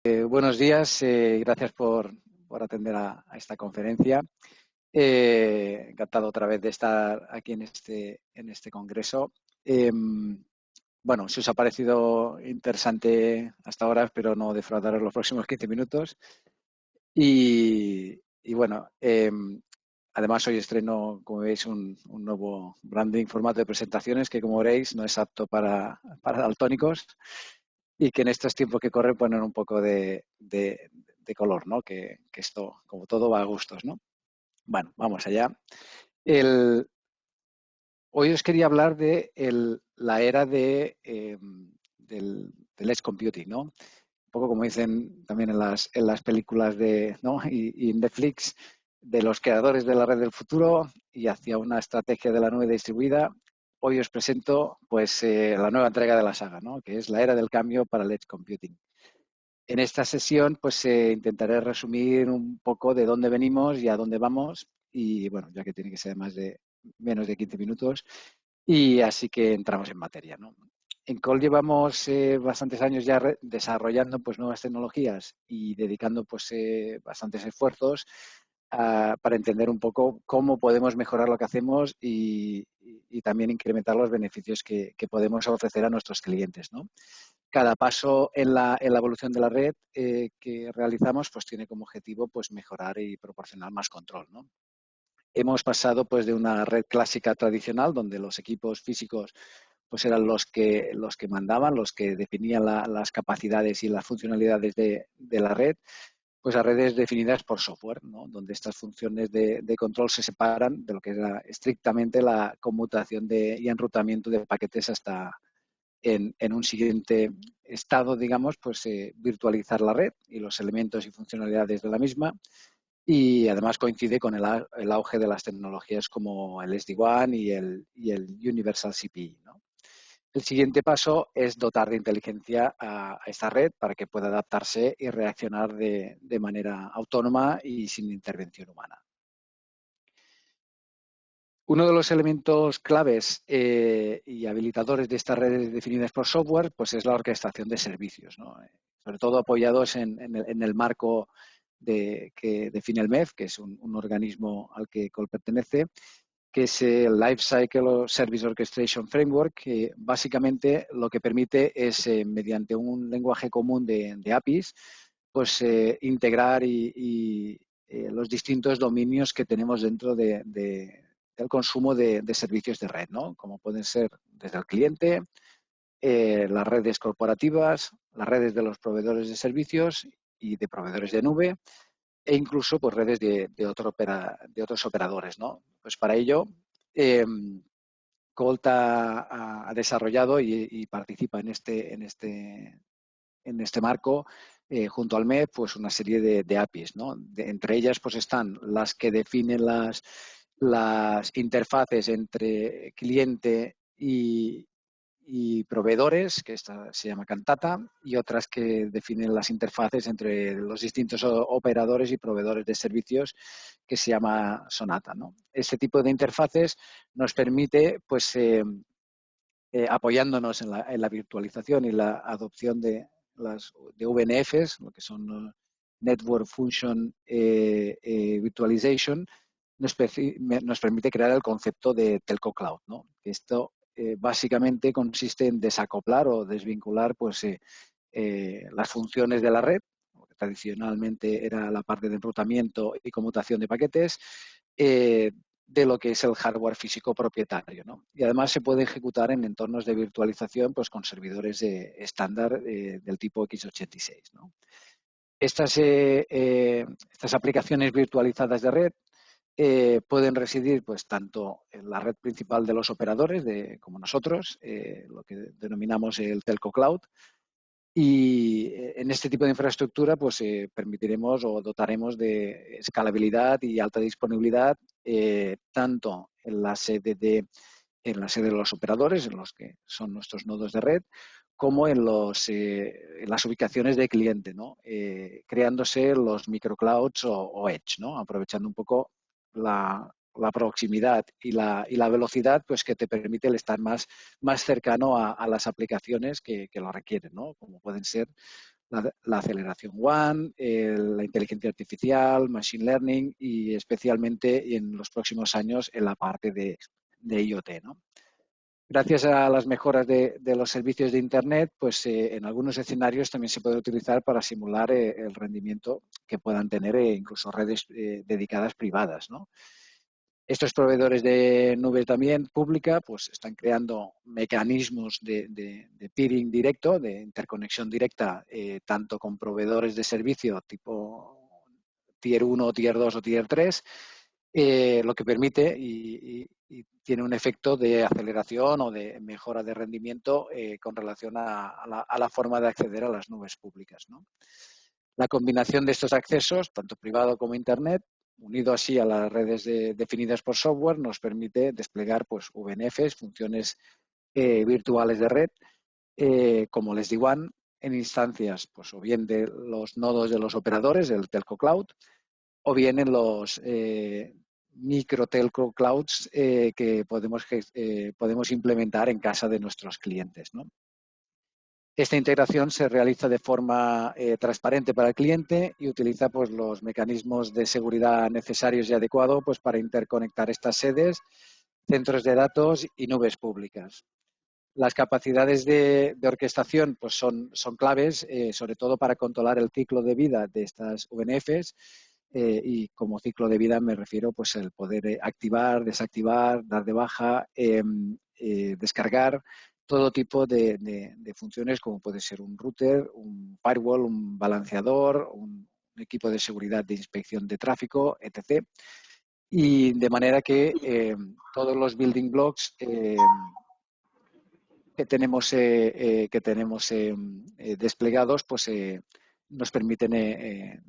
Buenos días, gracias por atender a esta conferencia. Encantado otra vez de estar aquí en este congreso. Bueno, si os ha parecido interesante hasta ahora, espero no defraudaros los próximos 15 minutos. Y bueno, además hoy estreno, como veis, un nuevo branding formato de presentaciones que, como veréis, no es apto para daltónicos y que en estos tiempos que corren ponen un poco de color, ¿no? Que esto, como todo, va a gustos, ¿no? Bueno, vamos allá. El, Hoy os quería hablar de la era del edge computing, ¿no? Un poco como dicen también en las películas ¿no? y en Netflix, de los creadores de la red del futuro y hacia una estrategia de la nube distribuida. Hoy os presento pues la nueva entrega de la saga, ¿no? Que es la era del cambio para el edge computing. En esta sesión pues intentaré resumir un poco de dónde venimos y a dónde vamos y bueno, ya que tiene que ser menos de 15 minutos y así que entramos en materia, ¿no? En Call llevamos bastantes años ya desarrollando pues nuevas tecnologías y dedicando pues bastantes esfuerzos para entender un poco cómo podemos mejorar lo que hacemos y también incrementar los beneficios que podemos ofrecer a nuestros clientes, ¿no? Cada paso en la evolución de la red que realizamos pues tiene como objetivo pues mejorar y proporcionar más control, ¿no? Hemos pasado pues de una red clásica tradicional donde los equipos físicos pues eran los que mandaban, los que definían las capacidades y las funcionalidades de la red, pues a redes definidas por software, ¿no? Donde estas funciones de control se separan de lo que era estrictamente la conmutación y enrutamiento de paquetes hasta en un siguiente estado, digamos, pues virtualizar la red y los elementos y funcionalidades de la misma. Y además coincide con el auge de las tecnologías como el SD-WAN y el Universal CPE, ¿no? El siguiente paso es dotar de inteligencia a esta red para que pueda adaptarse y reaccionar de manera autónoma y sin intervención humana. Uno de los elementos claves y habilitadores de estas redes definidas por software pues es la orquestación de servicios, ¿no? Sobre todo apoyados en el marco que define el MEF, que es un organismo al que Call pertenece, que es el Lifecycle Service Orchestration Framework, que básicamente lo que permite es, mediante un lenguaje común de APIs, pues integrar los distintos dominios que tenemos dentro del consumo de servicios de red, ¿no? Como pueden ser desde el cliente, las redes corporativas, las redes de los proveedores de servicios y de proveedores de nube, e incluso pues, redes de otros operadores, ¿no? Pues para ello, eh, Colt ha desarrollado y participa en este marco, junto al MEP, pues una serie de APIs, ¿no? Entre ellas pues están las que definen las interfaces entre cliente y proveedores, que esta se llama Cantata, y otras que definen las interfaces entre los distintos operadores y proveedores de servicios, que se llama Sonata, ¿no? Este tipo de interfaces nos permite, pues, apoyándonos en la virtualización y la adopción de VNFs, lo que son Network Function Virtualization, nos permite crear el concepto de Telco Cloud, ¿no? Esto básicamente consiste en desacoplar o desvincular pues, las funciones de la red, que tradicionalmente era la parte de enrutamiento y conmutación de paquetes, de lo que es el hardware físico propietario, ¿no? Y además se puede ejecutar en entornos de virtualización pues, con servidores estándar del tipo x86, ¿no? Estas aplicaciones virtualizadas de red pueden residir pues tanto en la red principal de los operadores como nosotros, lo que denominamos el Telco Cloud, y en este tipo de infraestructura pues permitiremos o dotaremos de escalabilidad y alta disponibilidad tanto en la sede de los operadores, en los que son nuestros nodos de red, como en las ubicaciones de cliente, ¿no? Creándose los microclouds o edge, ¿no? Aprovechando un poco la proximidad y la velocidad pues, que te permite el estar más cercano a las aplicaciones que lo requieren, ¿no? Como pueden ser la aceleración WAN, la inteligencia artificial, machine learning y especialmente en los próximos años en la parte de IoT, ¿no? Gracias a las mejoras de los servicios de Internet, pues en algunos escenarios también se puede utilizar para simular el rendimiento que puedan tener incluso redes dedicadas privadas, ¿no? Estos proveedores de nube también pública pues están creando mecanismos de peering directo, de interconexión directa, tanto con proveedores de servicio tipo Tier 1, Tier 2 o Tier 3, lo que permite y tiene un efecto de aceleración o de mejora de rendimiento con relación a la forma de acceder a las nubes públicas, ¿no? La combinación de estos accesos, tanto privado como Internet, unido así a las redes definidas por software, nos permite desplegar pues, VNFs, funciones virtuales de red, como les SD-WAN, en instancias pues, o bien de los nodos de los operadores, del telco cloud, o bien en los micro telco clouds que podemos implementar en casa de nuestros clientes, ¿no? Esta integración se realiza de forma transparente para el cliente y utiliza pues, los mecanismos de seguridad necesarios y adecuados pues, para interconectar estas sedes, centros de datos y nubes públicas. Las capacidades de orquestación pues son claves, sobre todo para controlar el ciclo de vida de estas VNFs. Y como ciclo de vida me refiero pues el poder activar, desactivar, dar de baja, descargar todo tipo de funciones como puede ser un router, un firewall, un balanceador, un equipo de seguridad de inspección de tráfico, etc. Y de manera que todos los building blocks que tenemos desplegados pues nos permiten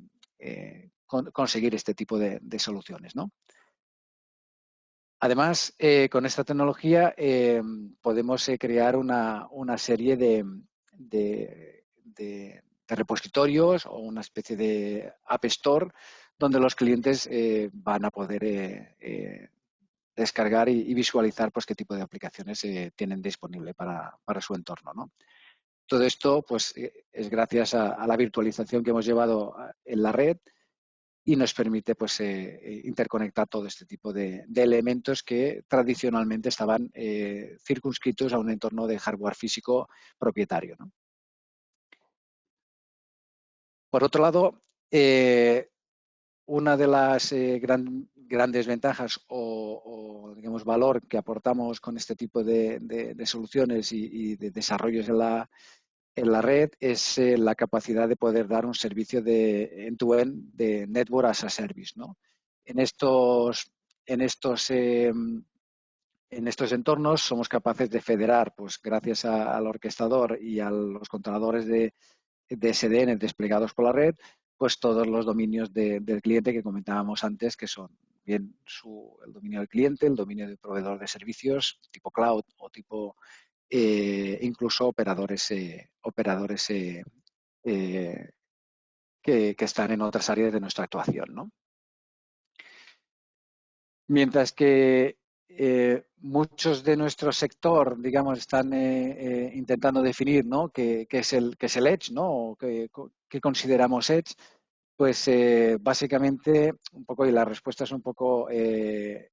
conseguir este tipo de soluciones, ¿no? Además, con esta tecnología podemos crear una serie de repositorios o una especie de App Store donde los clientes van a poder descargar y visualizar pues, qué tipo de aplicaciones tienen disponible para su entorno, ¿no? Todo esto pues, es gracias a la virtualización que hemos llevado en la red y nos permite pues, interconectar todo este tipo de elementos que tradicionalmente estaban circunscritos a un entorno de hardware físico propietario, ¿no? Por otro lado, una de las grandes ventajas o, digamos, valor que aportamos con este tipo de soluciones y de desarrollos en la red es la capacidad de poder dar un servicio de end-to-end de Network as a Service, ¿no? En estos, en estos, eh, en estos entornos somos capaces de federar, pues gracias al orquestador y a los controladores de SDN desplegados por la red, pues todos los dominios del cliente que comentábamos antes, que son bien el dominio del cliente, el dominio del proveedor de servicios, tipo cloud o tipo incluso operadores que están en otras áreas de nuestra actuación, ¿no? Mientras que muchos de nuestro sector, digamos, están intentando definir, ¿no? qué es el edge, ¿no? O qué consideramos edge, pues básicamente un poco, y la respuesta es un poco es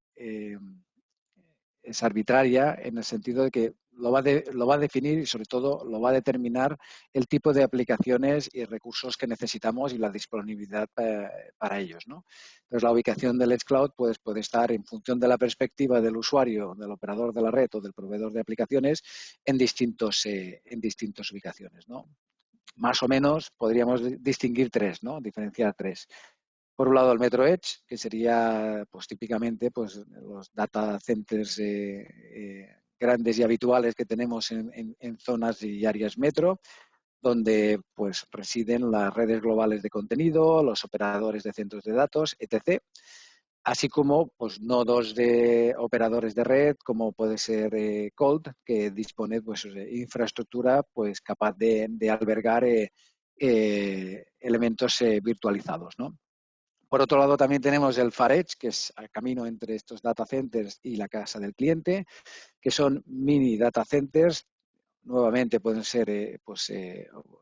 arbitraria en el sentido de que lo va a definir y sobre todo lo va a determinar el tipo de aplicaciones y recursos que necesitamos y la disponibilidad para ellos, ¿no? Entonces la ubicación del Edge Cloud pues, puede estar en función de la perspectiva del usuario, del operador de la red o del proveedor de aplicaciones en distintas ubicaciones, ¿no? Más o menos podríamos distinguir tres, ¿no? Diferenciar tres. Por un lado, el Metro Edge, que sería pues, típicamente pues, los data centers grandes y habituales que tenemos en zonas y áreas metro, donde pues, residen las redes globales de contenido, los operadores de centros de datos, etc. Así como pues, nodos de operadores de red, como puede ser Cold, que dispone pues, de infraestructura pues, capaz de albergar elementos virtualizados, ¿no? Por otro lado, también tenemos el Far Edge, que es el camino entre estos data centers y la casa del cliente, que son mini data centers nuevamente pueden ser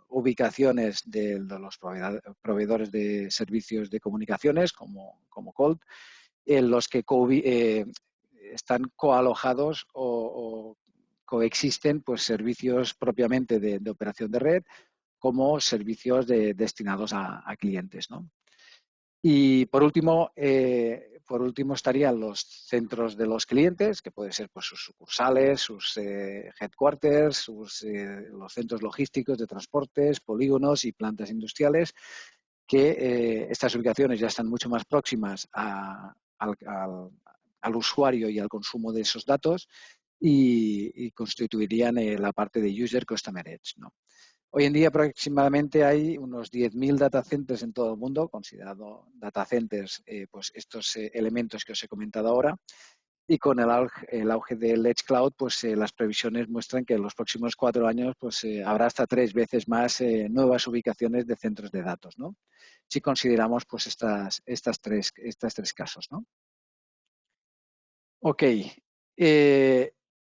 ubicaciones de los proveedores de servicios de comunicaciones como Colt, en los que están coalojados o coexisten pues, servicios propiamente de operación de red como servicios destinados a clientes, ¿no? Y por último estarían los centros de los clientes, que pueden ser pues, sus sucursales, sus headquarters, los centros logísticos de transportes, polígonos y plantas industriales, que estas ubicaciones ya están mucho más próximas al usuario y al consumo de esos datos y constituirían la parte de User Customer Edge, ¿no? Hoy en día aproximadamente hay unos 10.000 data centers en todo el mundo, considerado data centers pues estos elementos que os he comentado ahora. Y con el auge del Edge Cloud, pues las previsiones muestran que en los próximos 4 años pues, habrá hasta 3 veces más nuevas ubicaciones de centros de datos, ¿no? Si consideramos pues estas tres casos, ¿no? Ok.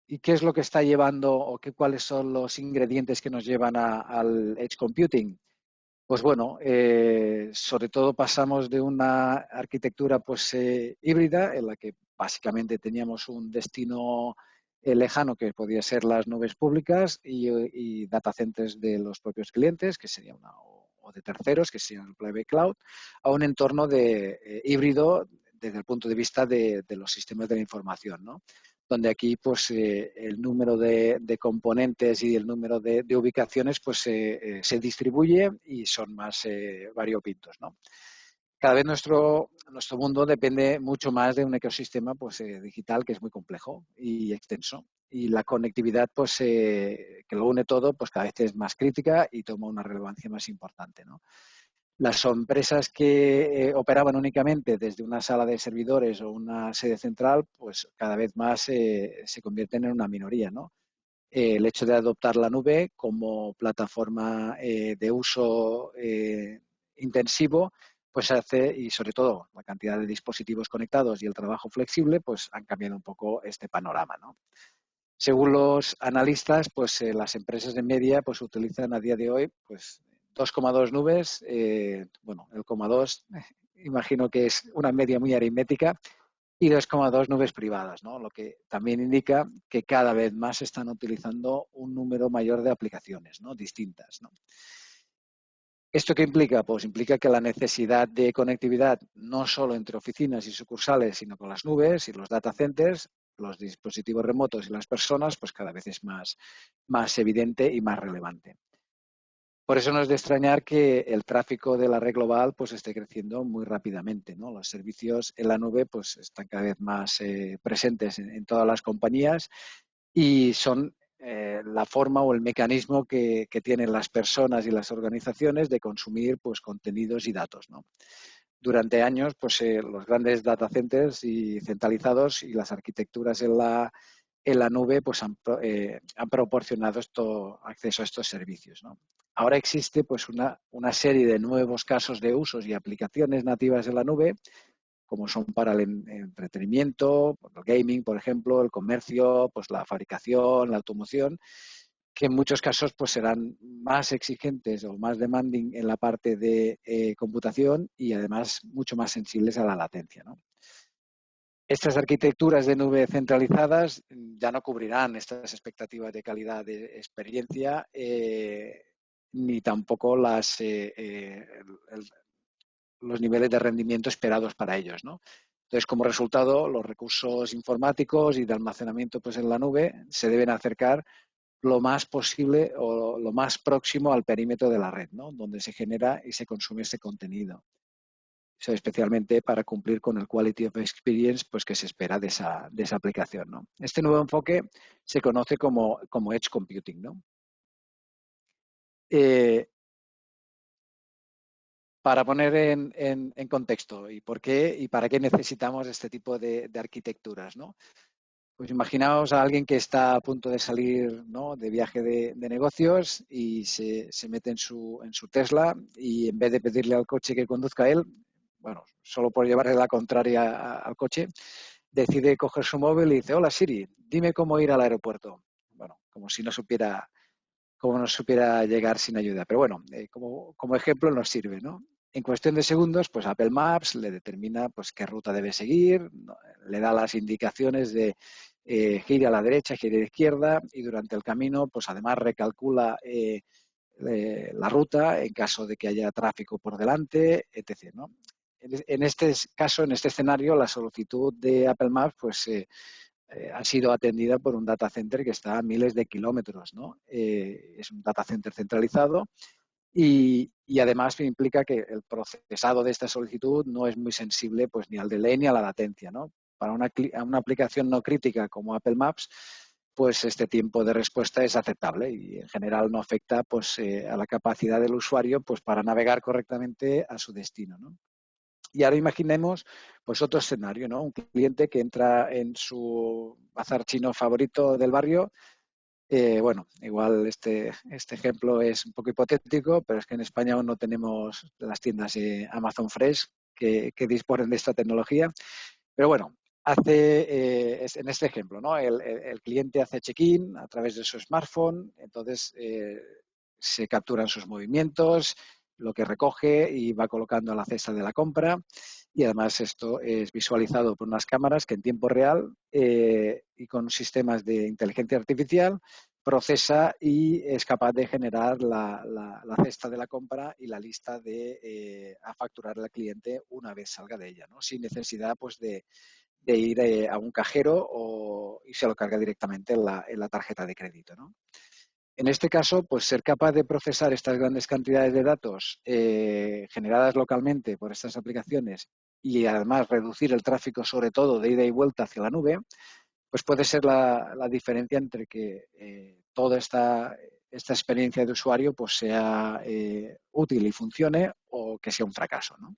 ¿Y qué es lo que está llevando o cuáles son los ingredientes que nos llevan al Edge Computing? Pues bueno, sobre todo pasamos de una arquitectura pues híbrida en la que básicamente teníamos un destino lejano que podía ser las nubes públicas y data centers de los propios clientes, que sería o de terceros, que sería el private cloud, a un entorno híbrido desde el punto de vista de los sistemas de la información, ¿no? Donde aquí pues el número de componentes y el número de ubicaciones pues se distribuye y son más variopintos, ¿no? Cada vez nuestro mundo depende mucho más de un ecosistema pues, digital que es muy complejo y extenso. Y la conectividad pues, que lo une todo pues, cada vez es más crítica y toma una relevancia más importante, ¿no? Las empresas que operaban únicamente desde una sala de servidores o una sede central, pues cada vez más se convierten en una minoría, ¿no? El hecho de adoptar la nube como plataforma de uso intensivo, pues hace, y sobre todo la cantidad de dispositivos conectados y el trabajo flexible, pues han cambiado un poco este panorama, ¿no? Según los analistas, pues las empresas de media pues utilizan a día de hoy pues 2,2 nubes. Bueno, el 2 imagino que es una media muy aritmética y 2,2 nubes privadas, ¿no? Lo que también indica que cada vez más se están utilizando un número mayor de aplicaciones, ¿no? Distintas, ¿no? ¿Esto qué implica? Pues implica que la necesidad de conectividad no solo entre oficinas y sucursales, sino con las nubes y los data centers, los dispositivos remotos y las personas, pues cada vez es más evidente y más relevante. Por eso no es de extrañar que el tráfico de la red global pues esté creciendo muy rápidamente, ¿no? Los servicios en la nube pues están cada vez más presentes en todas las compañías y son la forma o el mecanismo que tienen las personas y las organizaciones de consumir pues contenidos y datos, ¿no? Durante años, pues los grandes data centers y centralizados y las arquitecturas en la nube pues han proporcionado acceso a estos servicios, ¿no? Ahora existe pues una serie de nuevos casos de usos y aplicaciones nativas en la nube, como son para el entretenimiento, el gaming, por ejemplo, el comercio, pues la fabricación, la automoción, que en muchos casos pues serán más exigentes o más demanding en la parte de computación y además mucho más sensibles a la latencia, ¿no? Estas arquitecturas de nube centralizadas ya no cubrirán estas expectativas de calidad de experiencia ni tampoco los niveles de rendimiento esperados para ellos, ¿no? Entonces, como resultado, los recursos informáticos y de almacenamiento pues, en la nube se deben acercar lo más posible o lo más próximo al perímetro de la red, ¿no? Donde se genera y se consume ese contenido. O sea, especialmente para cumplir con el quality of experience pues, que se espera de esa aplicación, ¿no? Este nuevo enfoque se conoce como Edge Computing, ¿no? Eh, para poner en contexto y por qué y para qué necesitamos este tipo de arquitecturas, ¿no? Pues imaginaos a alguien que está a punto de salir, ¿no?, de viaje de negocios y se mete en su Tesla y en vez de pedirle al coche que conduzca él, bueno, solo por llevarle la contraria al coche, decide coger su móvil y dice, hola Siri, dime cómo ir al aeropuerto. Bueno, como si no supiera como nos supiera llegar sin ayuda. Pero bueno, como ejemplo nos sirve, ¿no? En cuestión de segundos, pues Apple Maps le determina pues qué ruta debe seguir, ¿no? Le da las indicaciones de gire a la derecha, gire a la izquierda, y durante el camino, pues además recalcula la ruta en caso de que haya tráfico por delante, etc., ¿no? En este caso, en este escenario, la solicitud de Apple Maps pues, ha sido atendida por un data center que está a miles de kilómetros, ¿no? Es un data center centralizado y además implica que el procesado de esta solicitud no es muy sensible pues, ni al delay ni a la latencia, ¿no? Para una aplicación no crítica como Apple Maps, pues este tiempo de respuesta es aceptable y en general no afecta pues, a la capacidad del usuario pues, para navegar correctamente a su destino, ¿no? Y ahora imaginemos pues otro escenario, ¿no? Un cliente que entra en su bazar chino favorito del barrio. Bueno, igual este ejemplo es un poco hipotético, pero es que en España aún no tenemos las tiendas Amazon Fresh que disponen de esta tecnología. Pero bueno, en este ejemplo, ¿no? El cliente hace check-in a través de su smartphone, entonces se capturan sus movimientos, lo que recoge y va colocando en la cesta de la compra. Y además esto es visualizado por unas cámaras que en tiempo real y con sistemas de inteligencia artificial procesa y es capaz de generar la cesta de la compra y la lista a facturar al cliente una vez salga de ella, ¿no? Sin necesidad pues, de ir a un cajero y se lo carga directamente en la tarjeta de crédito, ¿no? En este caso, pues ser capaz de procesar estas grandes cantidades de datos generadas localmente por estas aplicaciones y además reducir el tráfico, sobre todo de ida y vuelta hacia la nube, pues puede ser la diferencia entre que toda esta experiencia de usuario pues sea útil y funcione o que sea un fracaso, ¿no?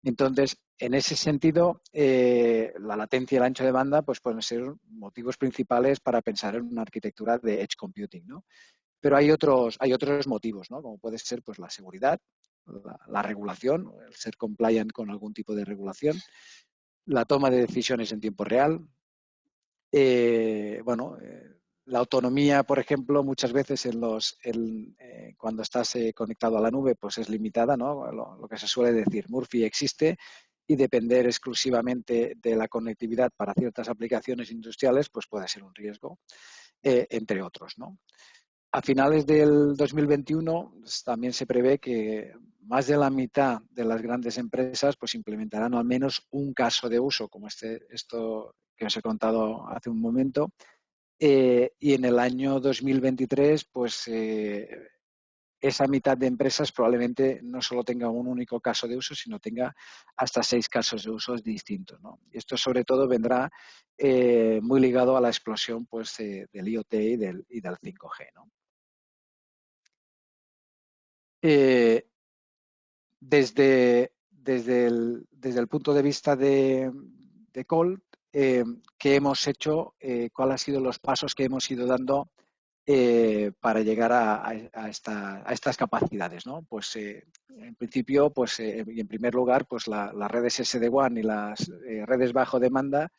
Entonces, en ese sentido, la latencia y el ancho de banda pues, pueden ser motivos principales para pensar en una arquitectura de edge computing, ¿no? Pero hay otros motivos, ¿no? Como puede ser pues, la seguridad, la regulación, el ser compliant con algún tipo de regulación, la toma de decisiones en tiempo real, bueno, la autonomía, por ejemplo, muchas veces cuando estás conectado a la nube, pues es limitada, ¿no? Lo que se suele decir, Murphy existe y depender exclusivamente de la conectividad para ciertas aplicaciones industriales, pues puede ser un riesgo, entre otros, ¿no? A finales del 2021 pues, también se prevé que más de la mitad de las grandes empresas pues implementarán al menos un caso de uso, como esto que os he contado hace un momento, y en el año 2023 pues esa mitad de empresas probablemente no solo tenga un único caso de uso, sino tenga hasta 6 casos de uso distintos, ¿no? Y esto sobre todo vendrá muy ligado a la explosión pues, del IoT y del 5G, ¿no? Eh, desde el punto de vista de Colt, ¿qué hemos hecho? ¿Cuáles han sido los pasos que hemos ido dando para llegar a estas capacidades, ¿no? Pues en principio, pues y en primer lugar, pues las redes SD-WAN y las redes bajo demanda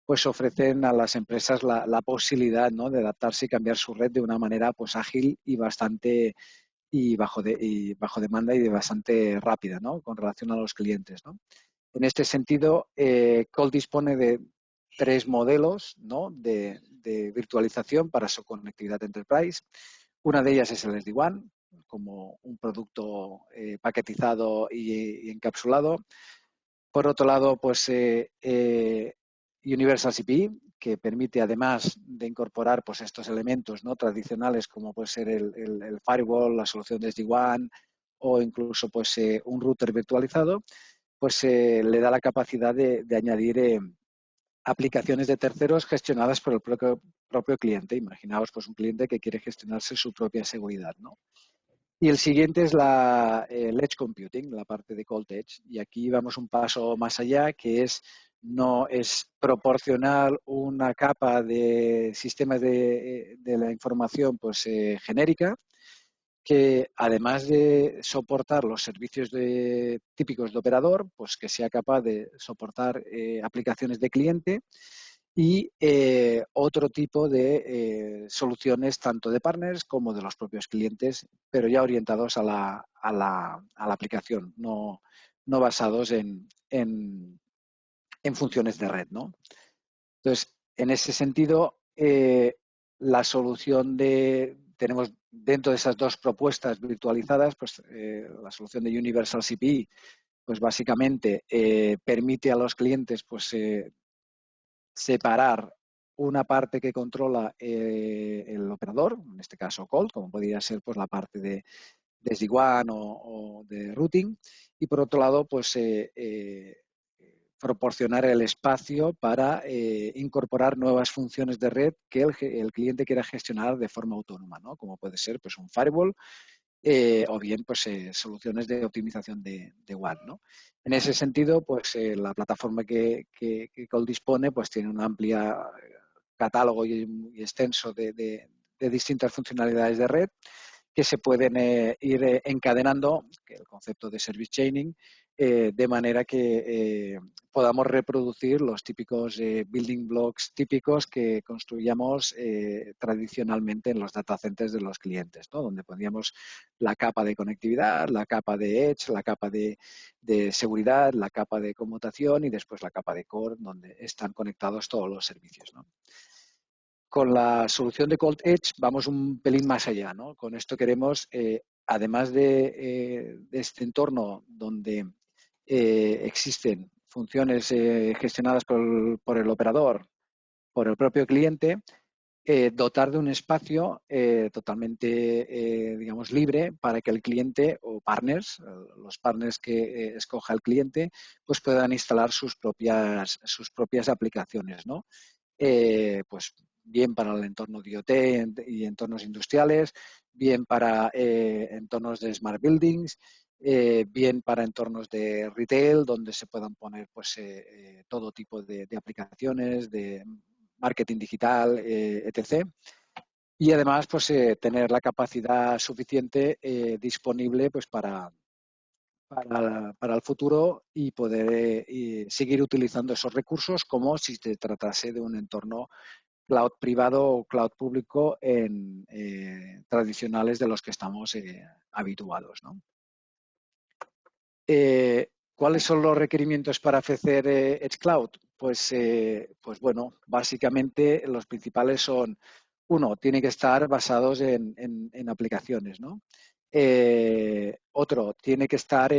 pues ofrecen a las empresas la posibilidad, ¿no? De adaptarse y cambiar su red de una manera pues ágil y bajo demanda y de bastante rápida, ¿no? Con relación a los clientes, ¿no? En este sentido, Colt dispone de 3 modelos, ¿no? de virtualización para su conectividad enterprise. Una de ellas es el SD-WAN, como un producto paquetizado y encapsulado. Por otro lado, pues Universal CPE, que permite, además de incorporar pues, estos elementos, ¿no? tradicionales, como puede ser el firewall, la solución de SD-WAN o incluso pues, un router virtualizado, pues le da la capacidad de añadir aplicaciones de terceros gestionadas por el propio cliente. Imaginaos pues, un cliente que quiere gestionarse su propia seguridad, ¿no? Y el siguiente es el Edge Computing, la parte de Cold Edge. Y aquí vamos un paso más allá, que no es proporcionar una capa de sistemas de la información pues, genérica, que además de soportar los servicios típicos de operador, pues que sea capaz de soportar aplicaciones de cliente y otro tipo de soluciones tanto de partners como de los propios clientes, pero ya orientados a la aplicación, no basados en funciones de red, ¿no? Entonces, en ese sentido, la solución tenemos dentro de esas dos propuestas virtualizadas, pues la solución de Universal CPI, pues básicamente permite a los clientes pues separar una parte que controla el operador, en este caso Cold, como podría ser pues la parte de SD-WAN o de routing, y por otro lado, pues proporcionar el espacio para incorporar nuevas funciones de red que el cliente quiera gestionar de forma autónoma, ¿no? Como puede ser pues, un firewall o bien pues, soluciones de optimización de WAN, ¿no? En ese sentido, pues la plataforma que Colt dispone pues, tiene un amplio catálogo y extenso de distintas funcionalidades de red que se pueden ir encadenando, que el concepto de service chaining, de manera que podamos reproducir los típicos building blocks típicos que construíamos tradicionalmente en los data centers de los clientes, ¿no? Donde poníamos la capa de conectividad, la capa de edge, la capa de seguridad, la capa de conmutación y después la capa de core, donde están conectados todos los servicios, ¿no? Con la solución de Cold Edge vamos un pelín más allá, ¿no? Con esto queremos, además de este entorno donde existen funciones gestionadas por el operador, por el propio cliente, dotar de un espacio totalmente, digamos, libre para que el cliente o partners, los partners que escoja el cliente, pues puedan instalar sus propias aplicaciones, ¿no? Pues bien para el entorno de IoT y entornos industriales, bien para entornos de smart buildings, bien para entornos de retail, donde se puedan poner pues, todo tipo de aplicaciones, de marketing digital, etc. Y además, pues tener la capacidad suficiente disponible pues, para el futuro y poder seguir utilizando esos recursos como si se tratase de un entorno cloud privado o cloud público tradicionales de los que estamos habituados, ¿no? ¿Cuáles son los requerimientos para ofrecer Edge Cloud? Pues bueno, básicamente los principales son, uno, tiene que estar basados en aplicaciones, ¿no? Otro, tiene que estar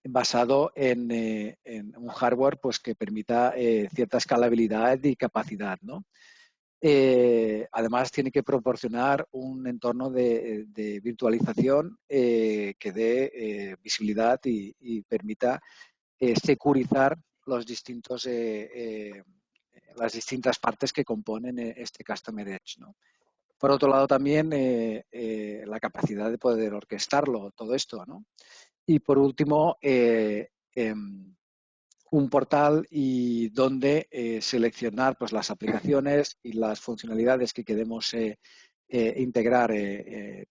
basado en un hardware pues, que permita cierta escalabilidad y capacidad, ¿no? Además, tiene que proporcionar un entorno de virtualización que dé visibilidad y permita securizar las distintas partes que componen este Customer Edge, ¿no? Por otro lado, también la capacidad de poder orquestarlo, todo esto, ¿no? Y por último, un portal y donde seleccionar pues, las aplicaciones y las funcionalidades que queremos integrar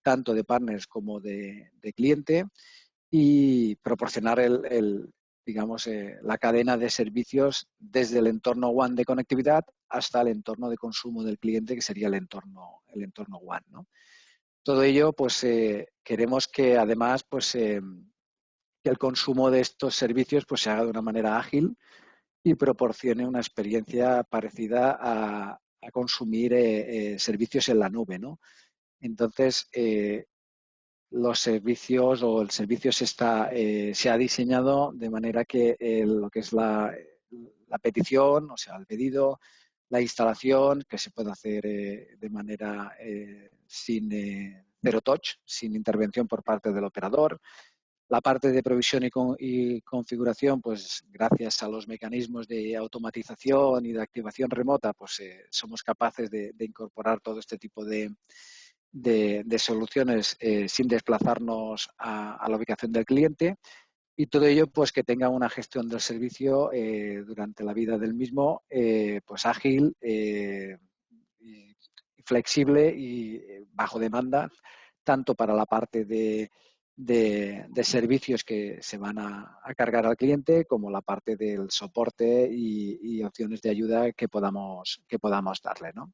tanto de partners como de cliente y proporcionar digamos, la cadena de servicios desde el entorno WAN de conectividad hasta el entorno de consumo del cliente, que sería el entorno WAN, ¿no? Todo ello, pues queremos que además pues, que el consumo de estos servicios pues, se haga de una manera ágil y proporcione una experiencia parecida a consumir servicios en la nube, ¿no? Entonces, los servicios o el servicio se ha diseñado de manera que lo que es la petición, o sea, el pedido, la instalación, que se puede hacer de manera sin zero touch, sin intervención por parte del operador. La parte de provisión y configuración, pues gracias a los mecanismos de automatización y de activación remota, pues somos capaces de incorporar todo este tipo de soluciones sin desplazarnos a la ubicación del cliente y todo ello pues que tenga una gestión del servicio durante la vida del mismo pues ágil y flexible y bajo demanda tanto para la parte de de servicios que se van a cargar al cliente, como la parte del soporte y opciones de ayuda que podamos darle, ¿no?